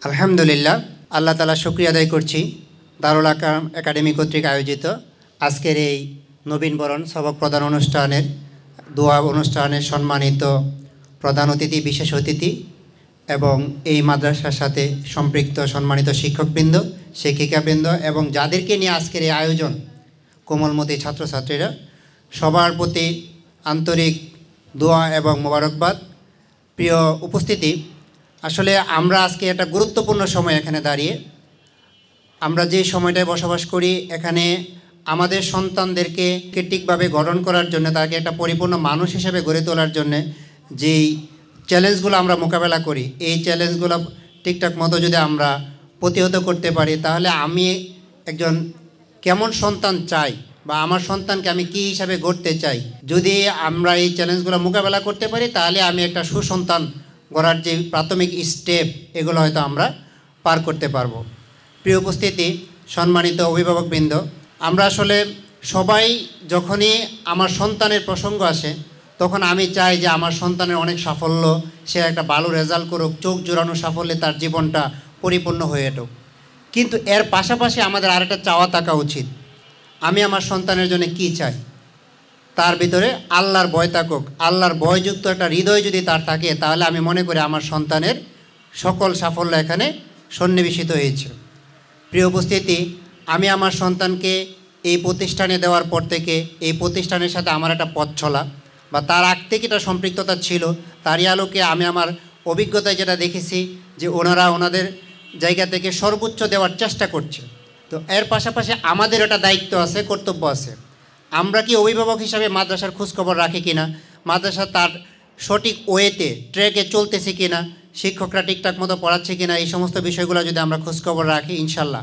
আলহামদুলিল্লাহ, আল্লাহ তাআলা শুকরিয়া আদায় করছি দারুল আরকাম একাডেমি কর্তৃক আয়োজিত আজকের এই নবীনবরণ সবক প্রদান অনুষ্ঠানের দোয়া অনুষ্ঠানের সম্মানিত প্রধান অতিথি, বিশেষ অতিথি এবং এই মাদ্রাসার সাথে সম্পৃক্ত সম্মানিত শিক্ষকবৃন্দ, শিক্ষিকাবৃন্দ এবং যাদেরকে নিয়ে আজকের এই আয়োজন কোমলমতি ছাত্রছাত্রীরা, সবার প্রতি আন্তরিক দোয়া এবং মোবারকবাদ। প্রিয় উপস্থিতি, আসলে আমরা আজকে একটা গুরুত্বপূর্ণ সময় এখানে দাঁড়িয়ে, আমরা যে সময়টায় বসবাস করি এখানে আমাদের সন্তানদেরকে ঠিকভাবে গঠন করার জন্য, তাকে একটা পরিপূর্ণ মানুষ হিসেবে গড়ে তোলার জন্য যেই চ্যালেঞ্জগুলো আমরা মোকাবেলা করি, এই চ্যালেঞ্জগুলো ঠিকঠাক মতো যদি আমরা প্রতিহত করতে পারি, তাহলে আমি একজন কেমন সন্তান চাই বা আমার সন্তানকে আমি কী হিসাবে গড়তে চাই, যদি আমরা এই চ্যালেঞ্জগুলো মোকাবেলা করতে পারি তাহলে আমি একটা সুসন্তান গড়ার যে প্রাথমিক স্টেপ, এগুলো হয়তো আমরা পার করতে পারবো। প্রিয় উপস্থিতি, সম্মানিত অভিভাবকবৃন্দ, আমরা আসলে সবাই যখনই আমার সন্তানের প্রসঙ্গ আসে তখন আমি চাই যে আমার সন্তানের অনেক সাফল্য, সে একটা ভালো রেজাল্ট করুক, চোখ জোড়ানো সাফল্যে তার জীবনটা পরিপূর্ণ হয়ে উঠুক। কিন্তু এর পাশাপাশি আমাদের আরেকটা চাওয়া থাকা উচিত, আমি আমার সন্তানের জন্য কি চাই, তার ভিতরে আল্লাহর ভয় থাকুক। আল্লাহর ভয়যুক্ত একটা হৃদয় যদি তার থাকে, তাহলে আমি মনে করি আমার সন্তানের সকল সাফল্য এখানে সন্নিবেশিত হয়েছে। প্রিয় উপস্থিতি, আমি আমার সন্তানকে এই প্রতিষ্ঠানে দেওয়ার পর থেকে এই প্রতিষ্ঠানের সাথে আমার একটা পথ চলা বা তার আগ থেকে একটা সম্পৃক্ততা ছিল, তারই আলোকে আমি আমার অভিজ্ঞতায় যেটা দেখেছি যে ওনারা ওনাদের জায়গা থেকে সর্বোচ্চ দেওয়ার চেষ্টা করছে। তো এর পাশাপাশি আমাদের একটা দায়িত্ব আছে, কর্তব্য আছে। আমরা কি অভিভাবক হিসাবে মাদ্রাসার খোঁজখবর রাখি কিনা, মাদ্রাসা তার সঠিক ওয়েতে ট্র্যাকে চলতেছে কিনা, শিক্ষকরা ঠিকঠাক মতো পড়াচ্ছে কিনা, এই সমস্ত বিষয়গুলো যদি আমরা খোঁজখবর রাখি, ইনশাল্লাহ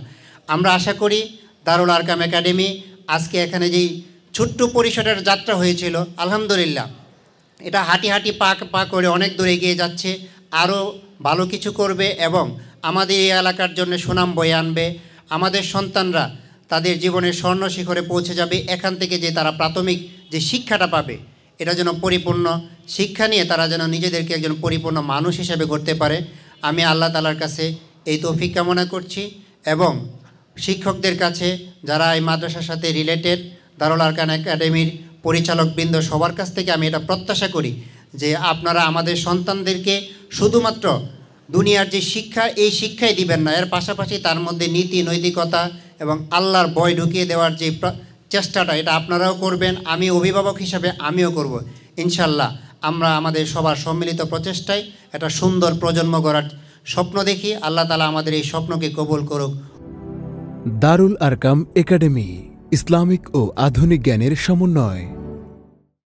আমরা আশা করি দারুল আরকাম একাডেমি আজকে এখানে যেই ছোট্ট পরিসরের যাত্রা হয়েছিল, আলহামদুলিল্লাহ এটা হাঁটি হাঁটি পা পা করে অনেক দূর এগিয়ে যাচ্ছে, আরও ভালো কিছু করবে এবং আমাদের এই এলাকার জন্য সুনাম বয়ে আনবে। আমাদের সন্তানরা তাদের জীবনের স্বর্ণ শিখরে পৌঁছে যাবে। এখান থেকে যে তারা প্রাথমিক যে শিক্ষাটা পাবে, এটা যেন পরিপূর্ণ শিক্ষা নিয়ে তারা যেন নিজেদেরকে একজন পরিপূর্ণ মানুষ হিসেবে গড়তে পারে। আমি আল্লাহ তাআলার কাছে এই তৌফিক কামনা করছি এবং শিক্ষকদের কাছে, যারা এই মাদ্রাসার সাথে রিলেটেড, দারুল আরকাম একাডেমির পরিচালকবৃন্দ, সবার কাছ থেকে আমি এটা প্রত্যাশা করি যে আপনারা আমাদের সন্তানদেরকে শুধুমাত্র দুনিয়ার যে শিক্ষা, এই শিক্ষাই দিবেন না, এর পাশাপাশি তার মধ্যে নীতি নৈতিকতা এবং আল্লাহর ভয় ঢুকিয়ে দেওয়ার যে চেষ্টাটা, এটা আপনারাও করবেন, আমি অভিভাবক হিসাবে আমিও করব। ইনশাল্লাহ আমরা আমাদের সবার সম্মিলিত প্রচেষ্টায় একটা সুন্দর প্রজন্ম গড়ার স্বপ্ন দেখি। আল্লাহ তাআলা আমাদের এই স্বপ্নকে কবুল করুক। দারুল আরকাম একাডেমি, ইসলামিক ও আধুনিক জ্ঞানের সমন্বয়।